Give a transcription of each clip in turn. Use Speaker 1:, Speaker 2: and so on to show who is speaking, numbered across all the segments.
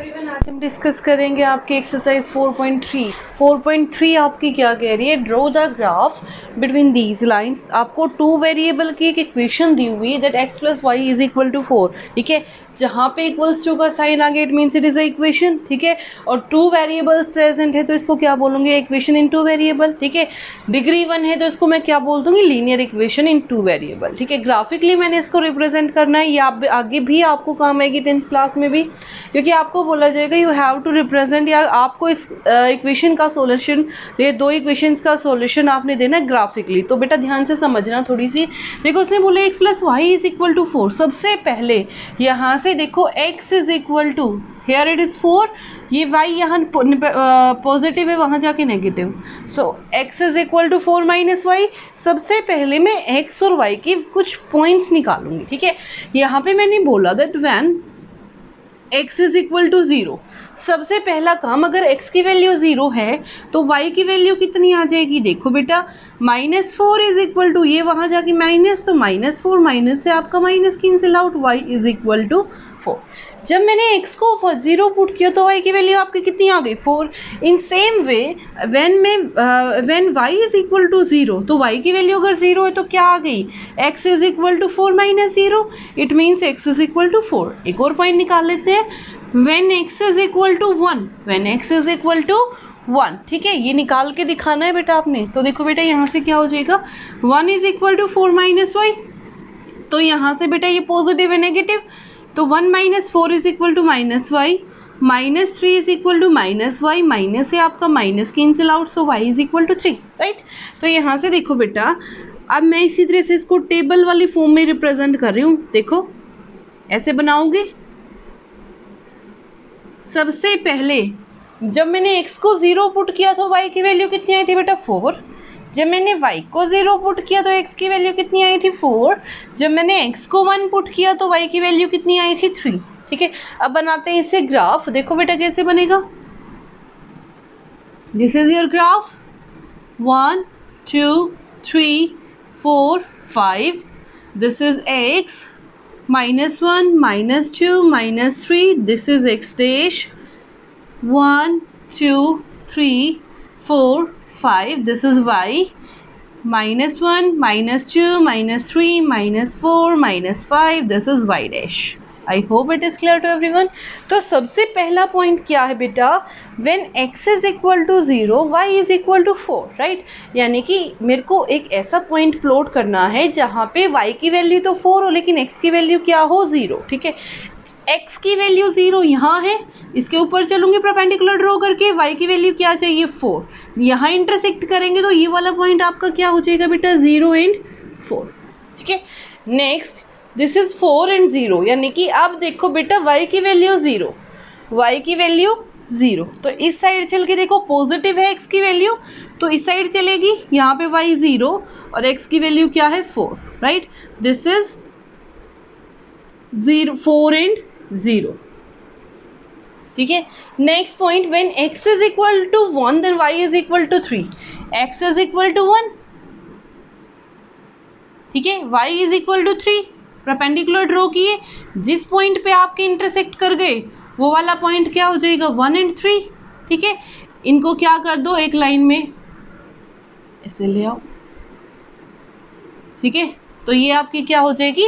Speaker 1: Everyone, आज हम discuss करेंगे आपकी एक्सरसाइज 4.3 आपकी क्या कह रही है, draw the graph between these lines. आपको टू वेरिएबल की एक इक्वेशन दी हुई है that x plus y is equal to 4। ठीक है, जहाँ पे इक्वल्स टू का साइन आ गया it means it is a equation. ठीक है, और टू वेरिएबल्स प्रेजेंट है तो इसको क्या बोलूँगी, इक्वेशन इन टू वेरिएबल। ठीक है, डिग्री 1 है तो इसको मैं क्या बोल दूँगी, linear equation in two variable. ठीक है, ग्राफिकली मैंने इसको रिप्रेजेंट करना है, या आगे भी आपको काम आएगी 10th क्लास में भी, क्योंकि आपको बोला जाएगा यू हैव टू रिप्रेजेंट, या आपको इस इक्वेशन का सोल्यूशन, ये दो इक्वेशंस का सोल्यूशन आपने देना है ग्राफिकली। तो बेटा ध्यान से समझना थोड़ी सी। देखो उसने बोला x plus y is equal to 4। सबसे पहले यहाँ से देखो x is equal to, here it is 4, ये y यहाँ पॉजिटिव है वहाँ जाके negative, so x is equal to 4 minus y. सबसे पहले मैं x और y की कुछ पॉइंट्स निकालूंगी। ठीक है, यहाँ पे मैंने बोला that when x is equal to 0, सबसे पहला काम, अगर x की वैल्यू 0 है तो y की वैल्यू कितनी आ जाएगी। देखो बेटा -4 इज इक्वल टू, ये वहाँ जाके माइनस, तो -4 माइनस से आपका minus cancel out, y is equal to 4। जब मैंने x को 0 पुट किया तो y की वैल्यू आपकी कितनी आ गई, 4। In same way when y is equal to 0, तो y की वैल्यू अगर 0 है तो क्या आ गई, x is equal to 4 minus 0, it means x is equal to 4। एक और पॉइंट निकाल लेते हैं, when x is equal to 1, when x is equal to 1। ठीक है, ये निकाल के दिखाना है बेटा आपने। तो देखो बेटा यहाँ से क्या हो जाएगा, 1 is equal to 4 minus y, तो यहाँ से बेटा ये पॉजिटिव है नेगेटिव, तो 1 minus 4 is equal to minus y, -3 is equal to minus y, minus से आपका minus cancel out, so y is equal to 3। Right, तो यहाँ से देखो बेटा, अब मैं इसी तरह से इसको टेबल वाली फॉर्म में रिप्रेजेंट कर रही हूँ। देखो ऐसे बनाओगे, सबसे पहले जब मैंने x को 0 पुट किया तो y की वैल्यू कितनी आई थी बेटा, 4। जब मैंने y को 0 पुट किया तो x की वैल्यू कितनी आई थी, 4। जब मैंने x को 1 पुट किया तो y की वैल्यू कितनी आई थी, 3। ठीक है, अब बनाते हैं इससे ग्राफ। देखो बेटा कैसे बनेगा, this is your graph, 1 2 3 4 5, this is x, -1 -2 -3, this is x dash, 1 2 3 4 5, this is y, -1 -2 -3 -4 -5, this is y dash। I hope it is clear to everyone. तो सबसे पहला पॉइंट क्या है बेटा, when x is equal to 0 y is equal to 4। Right, यानी कि मेरे को एक ऐसा पॉइंट प्लॉट करना है जहाँ पे y की वैल्यू तो 4 हो लेकिन x की वैल्यू क्या हो, 0। ठीक है, x की वैल्यू 0 यहाँ है, इसके ऊपर चलूँगी परपेंडिकुलर ड्रॉ करके, y की वैल्यू क्या चाहिए, 4। यहाँ इंटरसेक्ट करेंगे तो ये वाला पॉइंट आपका क्या हो जाएगा बेटा, 0 एंड 4। ठीक है, नेक्स्ट दिस इज 4 एंड 0, यानी कि अब देखो बेटा y की वैल्यू 0, y की वैल्यू 0, तो इस साइड चल के देखो पॉजिटिव है x की वैल्यू, तो इस साइड चलेगी, यहाँ पे y 0 और x की वैल्यू क्या है, 4। Right, this is 0 4 and 0। ठीक है, next point, when x is equal to 1 then y is equal to 3, x is equal to 1। ठीक है, y is equal to 3, perpendicular draw किए, जिस पॉइंट पे आपके इंटरसेक्ट कर गए वो वाला पॉइंट क्या हो जाएगा, 1 एंड 3। ठीक है, इनको क्या कर दो, एक लाइन में ऐसे ले आओ। ठीक है, तो ये आपकी क्या हो जाएगी,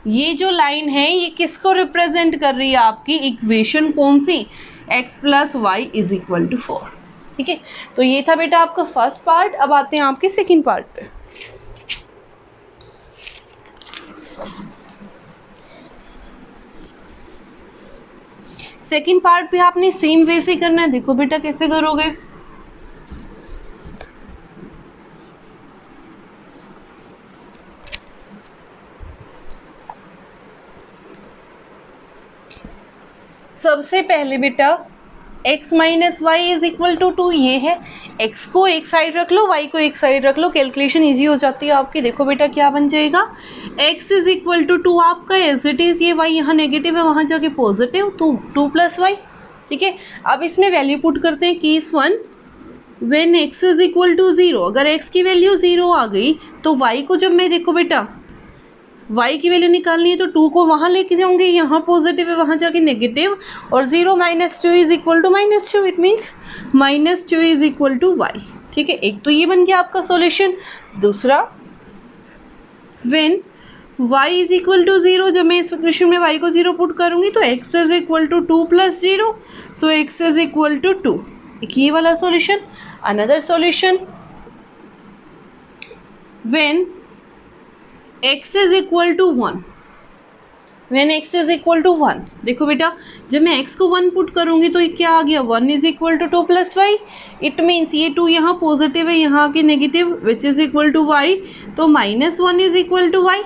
Speaker 1: ये जो लाइन है ये किसको रिप्रेजेंट कर रही है, आपकी इक्वेशन कौन सी, x plus y is equal to 4। ठीक है, तो ये था बेटा आपका फर्स्ट पार्ट। अब आते हैं आपके सेकंड पार्ट पे। सेकंड पार्ट पे आपने सेम वे से करना है। देखो बेटा कैसे करोगे, सबसे पहले बेटा x minus y is equal to 2, ये है, x को एक साइड रख लो, y को एक साइड रख लो, कैलकुलेशन इजी हो जाती है आपकी। देखो बेटा क्या बन जाएगा, x इज इक्वल टू 2 आपका एज इट इज़, ये y यहाँ नेगेटिव है वहाँ जाके पॉजिटिव, तो 2 प्लस वाई। ठीक है, अब इसमें वैल्यू पुट करते हैं, case 1, when x is equal to 0, अगर x की वैल्यू 0 आ गई तो y को जब मैं देखो बेटा y की वैल्यू निकालनी है तो 2 को वहाँ लेके जाऊंगी, यहाँ पॉजिटिव है वहाँ जाके नेगेटिव, और 0 - 2 is equal to -2, it means -2 is equal to y। ठीक है, एक तो ये बन गया आपका सॉल्यूशन। दूसरा, when y is equal to 0, जब मैं इस इक्वेशन में y को 0 पुट करूंगी तो x is equal to 2 + 0, so x is equal to 2। एक ये वाला solution. Another solution, when x is equal to 1, when x is equal to 1, देखो बेटा जब मैं x को 1 पुट करूंगी तो ये क्या आ गया, 1 is equal to 2 + y, it means ये 2 यहाँ पॉजिटिव है, यहाँ आके negative, which is equal to y, तो -1 इज इक्वल टू y।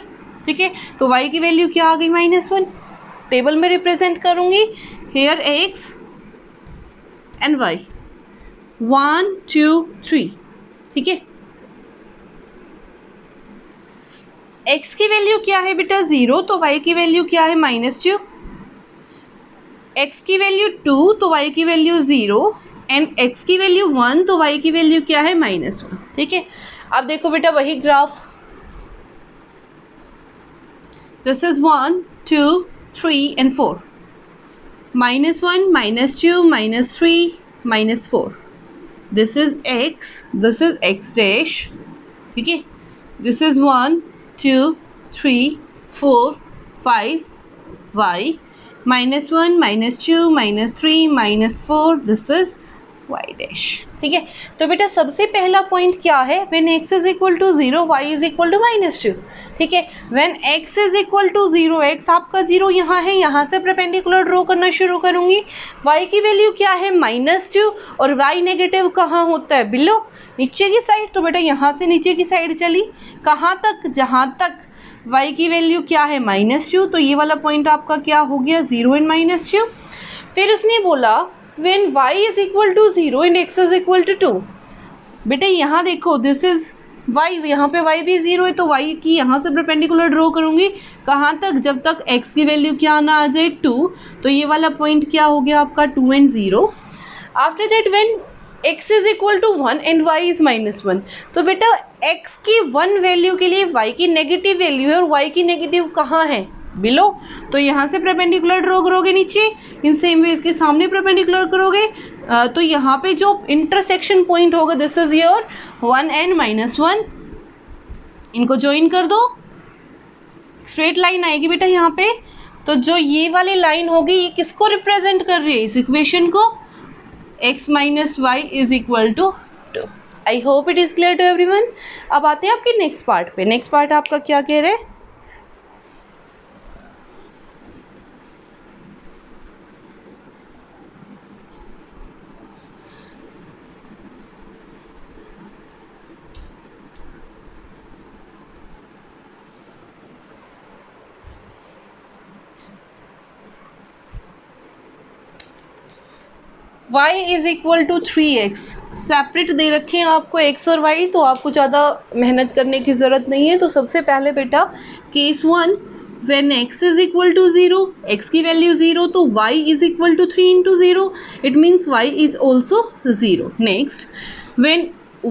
Speaker 1: ठीक है, तो y की वैल्यू क्या आ गई, -1। टेबल में रिप्रेजेंट करूंगी, हेयर x एंड y, 1 2 3। ठीक है, x की वैल्यू क्या है बेटा 0, तो y की वैल्यू क्या है -2, x की वैल्यू 2 तो y की वैल्यू 0, एंड x की वैल्यू 1 तो y की वैल्यू क्या है -1। ठीक है, अब देखो बेटा वही graph, this is 1 2 3 and 4, -1 -2 -3 -4, this is x, this is x dash। ठीक है, this is 1 2 3 4 5 y, -1 -2 -3 -4, this is y dash। ठीक है, तो बेटा सबसे पहला पॉइंट क्या है, when x is equal to 0 y is equal to -2। ठीक है, when x is equal to 0, x आपका 0 यहाँ है, यहाँ से परपेंडिकुलर ड्रॉ करना शुरू करूँगी, y की वैल्यू क्या है -2, और y नेगेटिव कहाँ होता है, बिलो, नीचे की साइड। तो बेटा यहाँ से नीचे की साइड चली, कहाँ तक, जहाँ तक y की वैल्यू क्या है -2, तो ये वाला पॉइंट आपका क्या हो गया, 0 and -2। फिर उसने बोला when y is equal to 0 and x is equal to 2, बेटा यहाँ देखो दिस इज y, यहाँ पे y भी 0 है, तो y की यहाँ से परपेंडिकुलर ड्रॉ करूँगी, कहाँ तक, जब तक x की वैल्यू क्या ना आ जाए 2, तो ये वाला पॉइंट क्या हो गया आपका 2 and 0। After that when x is equal to 1 and y is -1, तो बेटा x की 1 वैल्यू के लिए y की नेगेटिव वैल्यू है, और y की नेगेटिव कहाँ है, बिलो, तो यहाँ से परपेंडिकुलर ड्रॉ करोगे नीचे, इन सेम वे इसके सामने परपेंडिकुलर करोगे, तो यहाँ पे जो इंटरसेक्शन पॉइंट होगा दिस इज योर 1 and -1, इनको ज्वाइन कर दो, स्ट्रेट लाइन आएगी बेटा यहाँ पे। तो जो ये वाली लाइन होगी ये किसको रिप्रेजेंट कर रही है, इस इक्वेशन को, x - y is equal to 2। I hope it is clear to everyone. अब आते हैं आपके नेक्स्ट पार्ट पे। नेक्स्ट पार्ट आपका क्या कह रहे हैं, y is equal to 3x, separate दे रखे हैं आपको x और y, तो आपको ज़्यादा मेहनत करने की ज़रूरत नहीं है। तो सबसे पहले बेटा case 1, when x is equal to 0, x की वैल्यू 0, तो y is equal to 3 × 0, it means y is also 0। Next, when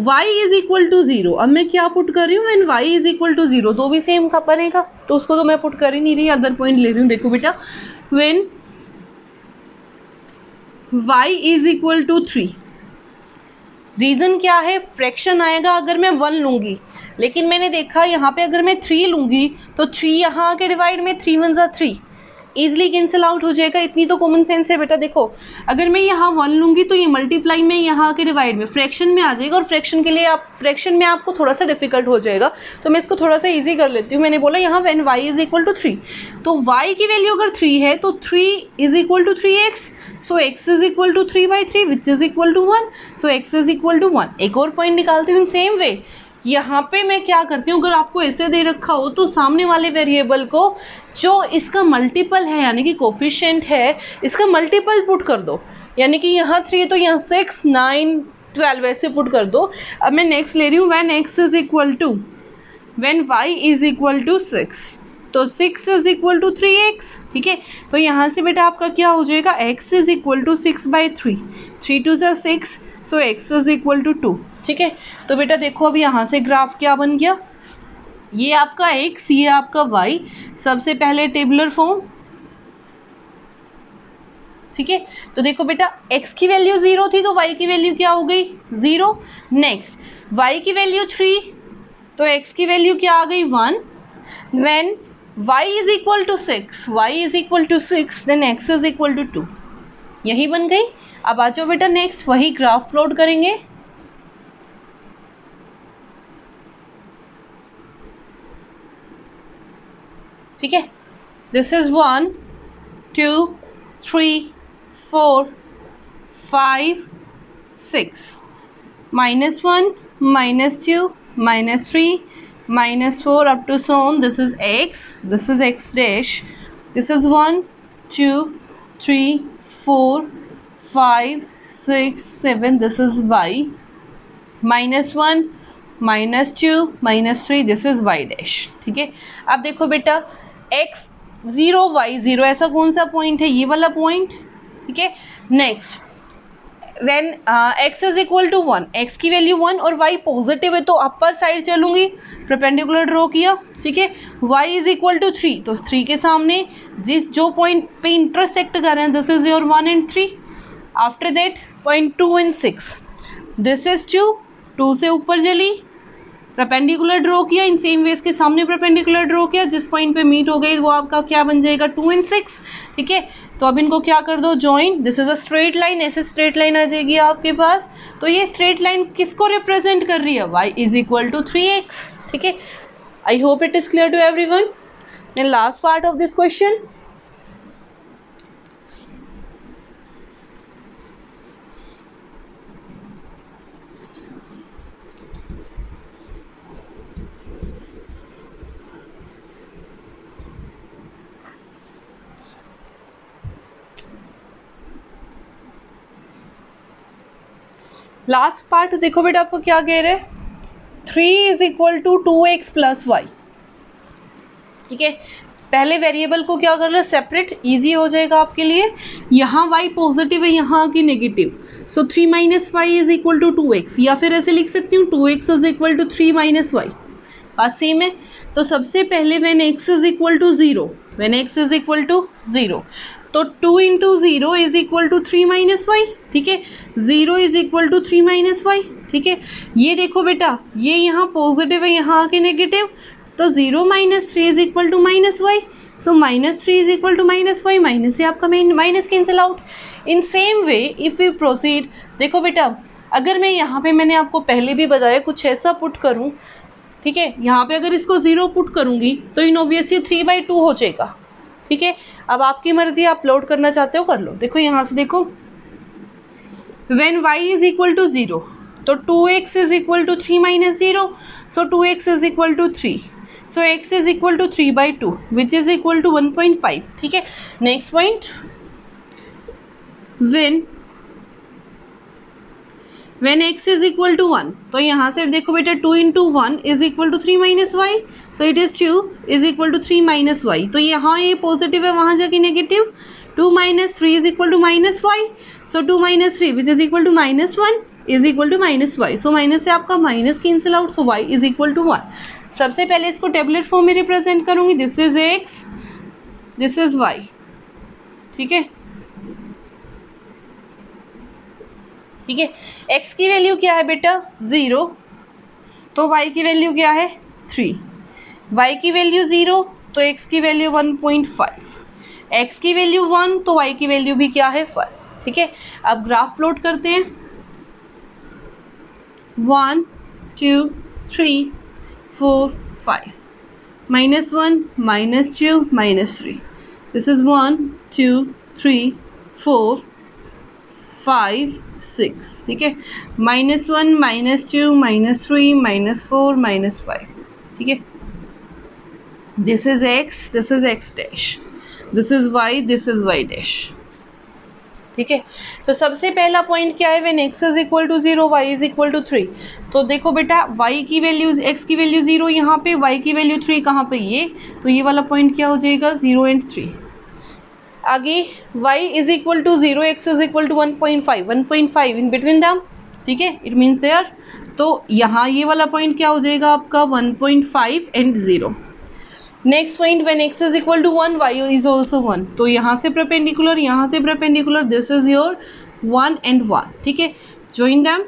Speaker 1: y is equal to 0, अब मैं क्या पुट कर रही हूँ, when y is equal to 0, तो भी सेम का बनेगा, तो उसको तो मैं पुट कर ही नहीं रही, अदर पॉइंट ले रही हूँ। देखो बेटा when y is equal to 3, reason क्या है, फ्रैक्शन आएगा अगर मैं 1 लूँगी, लेकिन मैंने देखा यहाँ पे अगर मैं 3 लूँगी तो 3 यहाँ आके डिवाइड में 3 × 1 = 3, ईजिली कैंसिल आउट हो जाएगा। इतनी तो कॉमन सेंस है बेटा। देखो अगर मैं यहाँ 1 लूँगी तो ये मल्टीप्लाई में यहाँ आके डिवाइड में फ्रैक्शन में आ जाएगा, और फ्रैक्शन के लिए फ्रैक्शन में आपको थोड़ा सा डिफिकल्ट हो जाएगा, तो मैं इसको थोड़ा सा ईजी कर लेती हूँ। मैंने बोला यहाँ when y is equal to 3, तो y की वैल्यू अगर 3 है तो 3 is equal to 3x, so x is equal to 3/3 which is equal to 1, so x is equal to 1। एक और पॉइंट निकालती हूँ इन सेम वे। यहाँ पे मैं क्या करती हूँ, अगर आपको ऐसे दे रखा हो तो सामने वाले वेरिएबल को जो इसका मल्टीपल है यानी कि कोफिशिएंट है, इसका मल्टीपल पुट कर दो, यानी कि यहाँ 3 है तो यहाँ 6 9 12 ऐसे पुट कर दो। अब मैं नेक्स्ट ले रही हूँ when x is equal to, when y is equal to 6, तो 6 इज इक्वल टू 3x। ठीक है, तो यहाँ से बेटा आपका क्या हो जाएगा, x is equal to 6/3, 3 2 = 6, so x is equal to 2। ठीक है, तो बेटा देखो अब यहाँ से ग्राफ क्या बन गया, ये आपका x, ये आपका y, सबसे पहले टेबुलर फॉर्म, ठीक है। तो देखो बेटा x की वैल्यू 0 थी तो y की वैल्यू क्या हो गई 0। नेक्स्ट y की वैल्यू 3 तो x की वैल्यू क्या आ गई 1। When y is equal to 6, y is equal to 6 then x is equal to 2, यही बन गई। अब आ जाओ बेटा नेक्स्ट वही ग्राफ प्लॉट करेंगे। ठीक है, this is 1 2 3 4 5 6, -1 -2 -3 -4 up to so on. This is x, this is x dash, this is 1 2 3 4 5 6 7, this is y, -1 -2 -3, this is y dash। ठीक है, अब देखो बेटा x 0 y 0 ऐसा कौन सा पॉइंट है, ये वाला पॉइंट। ठीक है, next when x is equal to 1, x की वैल्यू 1 और y पॉजिटिव है तो अपर साइड चलूंगी, परपेंडिकुलर ड्रॉ किया। ठीक है, y इज इक्वल टू 3 तो 3 के सामने जिस जो पॉइंट पे इंटरसेक्ट कर रहे हैं this is your 1 and 3। After that point 2 and 6, this is 2 से ऊपर चली, परपेंडिकुलर ड्रॉ किया, इन सेम वेज के सामने परपेंडिकुलर ड्रॉ किया, जिस पॉइंट पे मीट हो गई वो आपका क्या बन जाएगा 2 and 6। ठीक है, तो अब इनको क्या कर दो join, this is a straight line, ऐसे स्ट्रेट लाइन आ जाएगी आपके पास। तो ये स्ट्रेट लाइन किसको रिप्रेजेंट कर रही है, y is equal to 3x। ठीक है, I hope it is clear to everyone. Then last part of this question, last part देखो बेटा आपको क्या कह रहे हैं, 3 is equal to 2x plus y. ठीक है, पहले वेरिएबल को क्या कर रहे हैं सेपरेट, इजी हो जाएगा आपके लिए। यहाँ y पॉजिटिव है, यहाँ की negative, so 3 minus y is equal to 2x, या फिर ऐसे लिख सकती हूँ 2x is equal to 3 minus y. बात सेम है। तो सबसे पहले when x is equal to 0, when x is equal to 0 तो 2 into 0 is equal to 3 minus y. ठीक है, 0 is equal to 3 minus y. ठीक है, ये देखो बेटा ये यहाँ पॉजिटिव है, यहाँ आके नेगेटिव, तो 0 minus 3 is equal to minus y, so -3 is equal to minus y, minus से आपका minus cancel out. In same way if we proceed, देखो बेटा अगर मैं यहाँ पे मैंने आपको पहले भी बताया कुछ ऐसा पुट करूँ, ठीक है, यहाँ पे अगर इसको 0 पुट करूँगी तो इन ऑब्वियसली 3/2 हो जाएगा। ठीक है, अब आपकी मर्जी, आप लोड करना चाहते हो कर लो। देखो यहाँ से देखो, when y is equal to 0 तो 2x is equal to 3 minus 0, so 2x is equal to 3, so x is equal to 3/2 which is equal to 1.5। ठीक है, next point, when x is equal to 1 तो यहाँ से देखो बेटा 2 into 1 is equal to 3 minus y, so it is 2 is equal to 3 minus y. तो यहाँ ये पॉजिटिव है, वहाँ जाके negative, 2 minus 3 is equal to minus y, so 2 minus 3 which is equal to -1 is equal to minus y, so minus से आपका minus cancel out, so y is equal to 1। सबसे पहले इसको टेबुलर फॉर्म में represent करूँगी, this is x, this is y। ठीक है, ठीक है, x की वैल्यू क्या है बेटा 0, तो y की वैल्यू क्या है 3, y की वैल्यू 0 तो x की वैल्यू 1.5, x की वैल्यू 1 तो y की वैल्यू भी क्या है 5। ठीक है, अब ग्राफ प्लॉट करते हैं, 1 2 3 4 5, -1 -2 -3, दिस इज 1 2 3 4 5 6। ठीक है, -1 -2 -3 -4 -5। ठीक है, this is x, this is x dash, this is y, this is y dash. ठीक है, तो सबसे पहला पॉइंट क्या है, when x is equal to 0 y is equal to 3। तो देखो बेटा y की वैल्यू, x की वैल्यू 0 यहाँ पे, y की वैल्यू 3 कहाँ पे, ये, तो ये वाला पॉइंट क्या हो जाएगा 0 and 3। आगे y is equal to 0, x is equal to 1.5 in between them. ठीक है, इट मीन्स दे आर तो यहाँ ये वाला पॉइंट क्या हो जाएगा आपका 1.5 and 0। Next point when x is equal to 1 y is also 1, तो यहाँ से परपेंडिकुलर, यहाँ से perpendicular, this is your 1 and 1, ठीक है। Join them,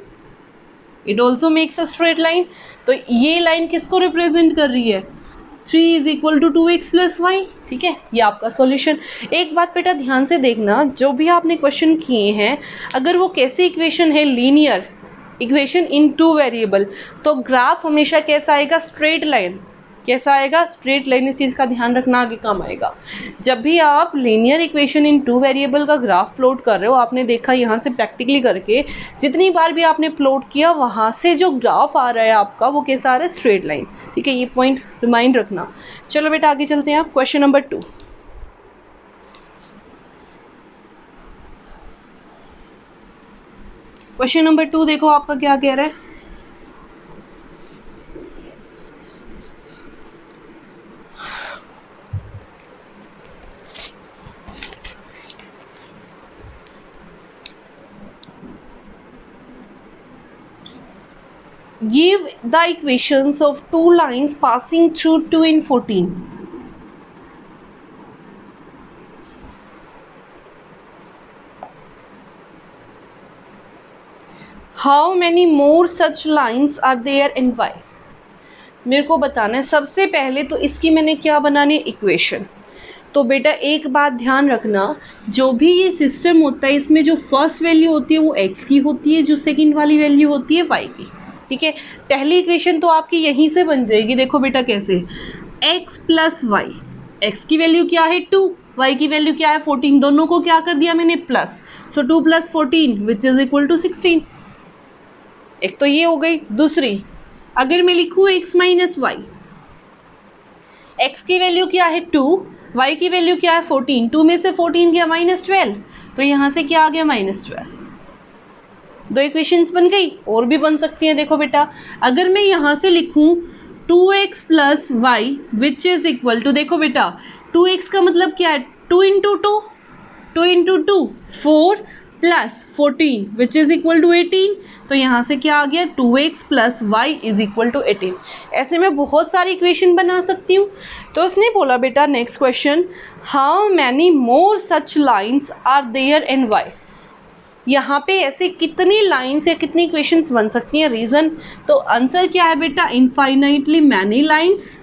Speaker 1: it also makes a straight line. तो ये लाइन किसको रिप्रेजेंट कर रही है? 3 is equal to 2x plus y, ठीक है। ये आपका सॉल्यूशन। एक बात बेटा ध्यान से देखना, जो भी आपने क्वेश्चन किए हैं, अगर वो कैसी इक्वेशन है, लीनियर इक्वेशन इन 2 वेरिएबल, तो ग्राफ हमेशा कैसा आएगा? Straight line. कैसा आएगा? Straight line. इस चीज़ का ध्यान रखना, आगे काम आएगा। जब भी आप लीनियर इक्वेशन इन 2 वेरिएबल का ग्राफ प्लॉट कर रहे हो, आपने देखा यहाँ से प्रैक्टिकली करके, जितनी बार भी आपने प्लॉट किया, वहाँ से जो ग्राफ आ रहा है आपका, वो कैसा आ रहा है? स्ट्रेट लाइन, ठीक है। ये पॉइंट रिमाइंड रखना। चलो बेटा आगे चलते हैं आप। Question number 2। क्वेश्चन नंबर 2 देखो आपका क्या कह रहा है। Give the equations of 2 lines passing through 2 and 14. How many more such lines are there and why? मेरे को बताना है। सबसे पहले तो इसकी मैंने क्या बनानी है? इक्वेशन। तो बेटा एक बात ध्यान रखना, जो भी ये सिस्टम होता है, इसमें जो फर्स्ट वैल्यू होती है वो x की होती है, जो सेकंड वाली वैल्यू होती है y की, ठीक है। पहली इक्वेशन तो आपकी यहीं से बन जाएगी। देखो बेटा कैसे, x प्लस वाई, x की वैल्यू क्या है 2, y की वैल्यू क्या है 14, दोनों को क्या कर दिया मैंने? Plus. So 2 plus 14 which is equal to 16। एक तो ये हो गई। दूसरी, अगर मैं लिखूँ x माइनस वाई, x की वैल्यू क्या है 2, y की वैल्यू क्या है 14, 2 में से 14 गया -12, तो यहाँ से क्या आ गया? -12। 2 इक्वेशंस बन गई, और भी बन सकती हैं। देखो बेटा, अगर मैं यहाँ से लिखूँ 2x plus y which is equal to, देखो बेटा 2x का मतलब क्या है? 2 into 2, 2 into 2 4 plus 14 which is equal to 18। तो यहाँ से क्या आ गया? 2x plus y is equal to 18। ऐसे मैं बहुत सारी इक्वेशन बना सकती हूँ। तो उसने बोला बेटा next question, how many more such lines are there and why? यहाँ पे ऐसे कितनी लाइन्स या कितनी इक्वेशंस बन सकती हैं? रीज़न, तो आंसर क्या है बेटा? Infinitely many lines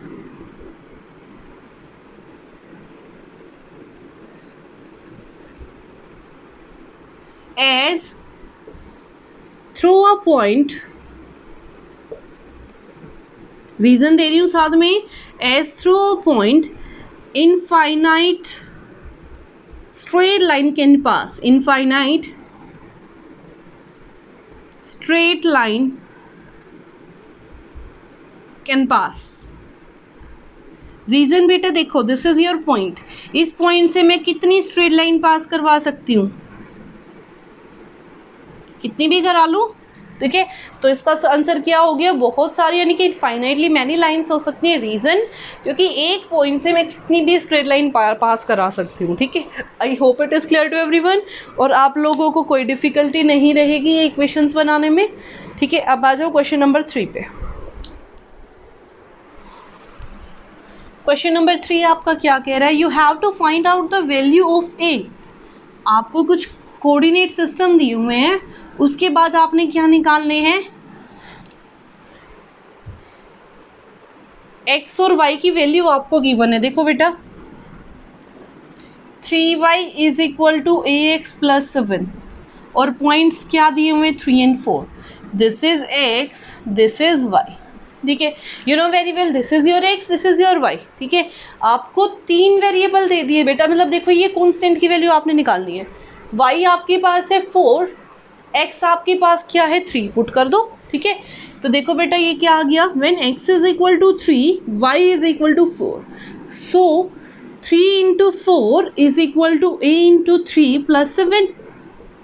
Speaker 1: as through a point, reason दे रही हूँ साथ में, as through a point infinite straight line can pass, infinite straight line can pass। Reason बेटा देखो, दिस इज योर पॉइंट, इस पॉइंट से मैं कितनी स्ट्रेट लाइन पास करवा सकती हूँ? कितनी भी करा लूँ, ठीक है। तो इसका आंसर क्या हो गया? बहुत सारी, यानी कि फाइनाइटली मैनी लाइन्स हो सकती हैं। रीज़न, क्योंकि एक पॉइंट से मैं कितनी भी स्ट्रेट लाइन पास करा सकती हूँ, ठीक है। I hope it is clear to everyone, और आप लोगों को कोई डिफ़िकल्टी नहीं रहेगी ये इक्वेशंस बनाने में, ठीक है। अब आ जाओ क्वेश्चन नंबर 3 पे। क्वेश्चन नंबर 3 आपका क्या कह रहा है? You have to find out the value of a. आपको कुछ कोऑर्डिनेट सिस्टम दिए हुए हैं, उसके बाद आपने क्या निकालने हैं? x और y की वैल्यू आपको गिवन है। देखो बेटा 3y is equal to ax plus 7, और पॉइंट्स क्या दिए हुए हैं? 3 and 4। This is x, this is y, ठीक है। You know very well, this is your x, this is your y, ठीक है। आपको 3 वेरिएबल दे दिए बेटा, मतलब देखो ये कॉन्स्टेंट की वैल्यू आपने निकालनी है। y आपके पास है 4, x आपके पास क्या है? 3, पुट कर दो, ठीक है। तो देखो बेटा ये क्या आ गया? When x is equal to 3, y is equal to 4, so 3 into 4 is equal to a into 3 plus 7,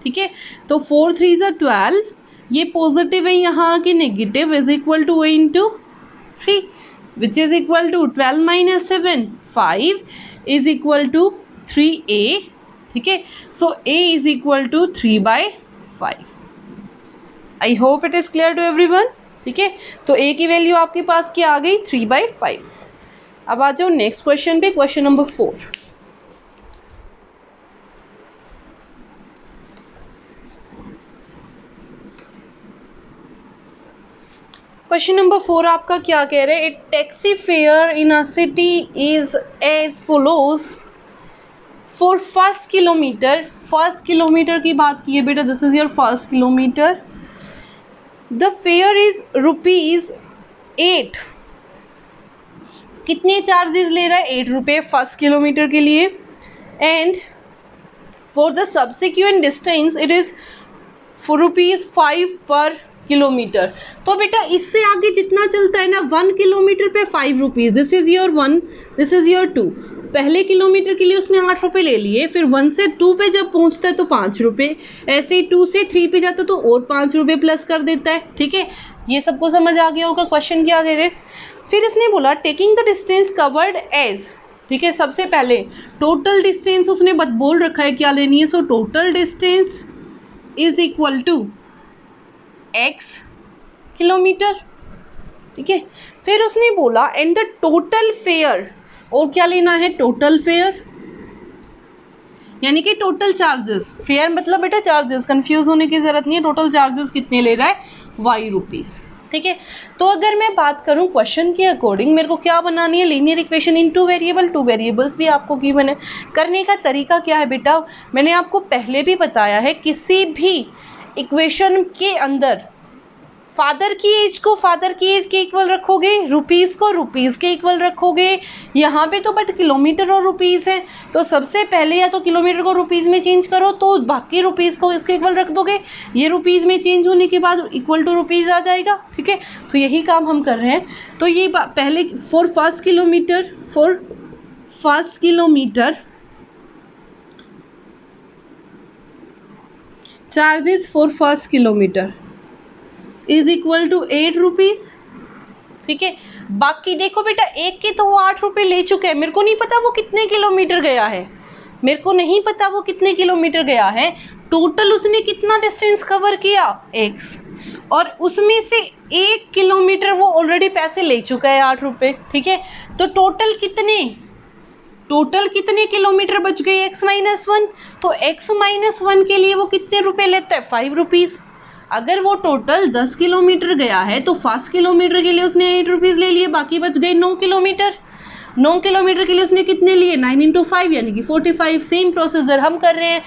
Speaker 1: ठीक है। तो 4 3 ज़ा 12, ये पॉजिटिव है, यहाँ आके negative, is equal to a into 3 which is equal to 12 minus 7, 5 is equal to 3a, ठीक है। So a is equal to 3/5। I hope it is clear to everyone. ठीक है, तो ए की वैल्यू आपके पास क्या आ गई 3/5। अब आ जाओ नेक्स्ट क्वेश्चन पे, क्वेश्चन नंबर 4। क्वेश्चन नंबर 4 आपका क्या कह रहे हैं, a taxi fare in a city is as follows for first kilometre की बात की है बेटा, this is your first kilometre, the fare is ₹8। कितने चार्जेस ले रहा है, 8 रुपये फर्स्ट किलोमीटर के लिए, and for the subsequent distance it is ₹5 पर किलोमीटर। तो बेटा इससे आगे जितना चलता है ना 1 किलोमीटर पे 5 rupees, this is your 1, this is your 2। पहले किलोमीटर के लिए उसने 8 रुपये ले लिए, फिर 1 से 2 पे जब पहुंचता है तो 5 रुपये, ऐसे ही 2 से 3 पे जाता है तो और 5 रुपये प्लस कर देता है। ठीक है, ये सबको समझ आ गया होगा क्वेश्चन क्या कह रहे। फिर इसने बोला taking the distance covered as, ठीक है, सबसे पहले टोटल डिस्टेंस उसने बोल रखा है क्या लेनी है, so total distance is equal to x kilometre. ठीक है, फिर उसने बोला एंड द टोटल फेयर, और क्या लेना है, टोटल फेयर यानी कि टोटल चार्जेस, फेयर मतलब बेटा चार्जेस, कंफ्यूज होने की जरूरत नहीं है, टोटल चार्जेस कितने ले रहा है, y रुपीज़। ठीक है, तो अगर मैं बात करूं क्वेश्चन के अकॉर्डिंग मेरे को क्या बनानी है, linear equation in 2 variable, 2 variables भी आपको की बने। करने का तरीका क्या है बेटा, मैंने आपको पहले भी बताया है, किसी भी इक्वेशन के अंदर फादर की एज को फादर की एज के इक्वल रखोगे, रुपीज़ को रुपीज़ के इक्वल रखोगे। यहाँ पे तो बट किलोमीटर और रुपीज़ है, तो सबसे पहले या तो किलोमीटर को रुपीज़ में चेंज करो तो बाकी रुपीज़ को इसके इक्वल रख दोगे, ये रुपीज़ में चेंज होने के बाद इक्वल टू रुपीज़ आ जाएगा। ठीक है, तो यही काम हम कर रहे हैं। तो ये पहले for first kilometre charges for first kilometre is equal to 8 rupees. ठीक है, बाकी देखो बेटा एक के तो वो 8 रुपये ले चुके हैं, मेरे को नहीं पता वो कितने किलोमीटर गया है, मेरे को नहीं पता वो कितने किलोमीटर गया है, टोटल उसने कितना डिस्टेंस कवर किया x, और उसमें से 1 किलोमीटर वो ऑलरेडी पैसे ले चुका है 8 रुपये। ठीक है, तो टोटल कितने किलोमीटर बच गए, x-1, तो x-1 के लिए वो कितने रुपए लेता है, 5 रुपीज़। अगर वो टोटल 10 किलोमीटर गया है तो फर्स्ट किलोमीटर के लिए उसने 8 रुपीज़ ले लिए, बाकी बच गए 9 किलोमीटर। 9 किलोमीटर के लिए उसने कितने लिए, 9 × 5 यानी कि 45। सेम प्रोसीजर हम कर रहे हैं,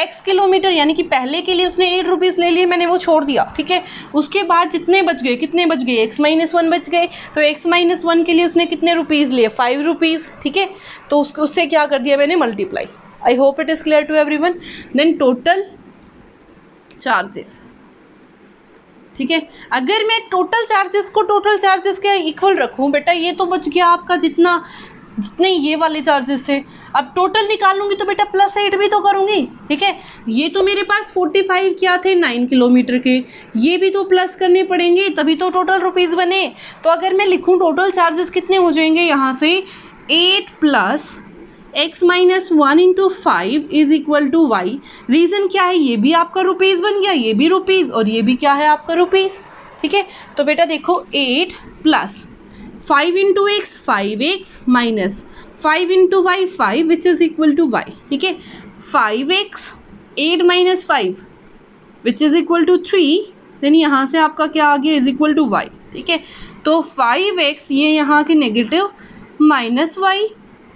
Speaker 1: x किलोमीटर यानी कि पहले के लिए उसने 8 रुपीज़ ले लिए, मैंने वो छोड़ दिया। ठीक है, उसके बाद जितने बच गए, कितने बच गए, x-1 बच गए, तो x-1 के लिए उसने कितने रुपीज़ लिए, 5 रुपीज़। ठीक है, तो उससे क्या कर दिया मैंने, multiply. I hope it is clear to everyone. Then total charges. ठीक है, अगर मैं टोटल चार्जेस को टोटल चार्जेस के इक्वल रखूं बेटा, ये तो बच गया आपका जितने ये वाले चार्जेस थे। अब टोटल निकालूंगी तो बेटा +8 भी तो करूंगी। ठीक है, ये तो मेरे पास 45 क्या थे 9 किलोमीटर के, ये भी तो प्लस करने पड़ेंगे तभी तो टोटल रुपीज़ बने। तो अगर मैं लिखूं टोटल चार्जेस कितने हो जाएंगे, यहाँ से 8 + x-1 × 5 is equal to y। Reason क्या है, ये भी आपका रुपीज़ बन गया, ये भी रुपीज़, और ये भी क्या है आपका रुपीज़। ठीक है, तो बेटा देखो 8 + 5 × x 5x minus 5 × y 5 which is equal to y। ठीक है, 5x 8 - 5 which is equal to 3, then यहाँ से आपका क्या आ गया, इज इक्वल टू y। ठीक है, तो 5x ये यहाँ के negative minus y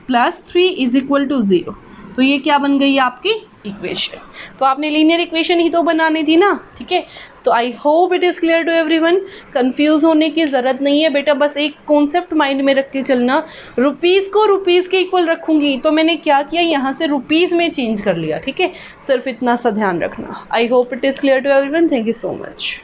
Speaker 1: + 3 is equal to 0। तो ये क्या बन गई आपकी इक्वेशन। तो आपने लीनियर इक्वेशन ही तो बनानी थी ना। ठीक है, तो I hope it is clear to everyone. Confuse होने की ज़रूरत नहीं है बेटा, बस एक कॉन्सेप्ट माइंड में रख के चलना, रुपीज़ को रुपीज़ के इक्वल रखूँगी तो मैंने क्या किया, यहाँ से रुपीज़ में चेंज कर लिया। ठीक है, सिर्फ इतना सा ध्यान रखना। I hope it is clear to everyone. Thank you so much.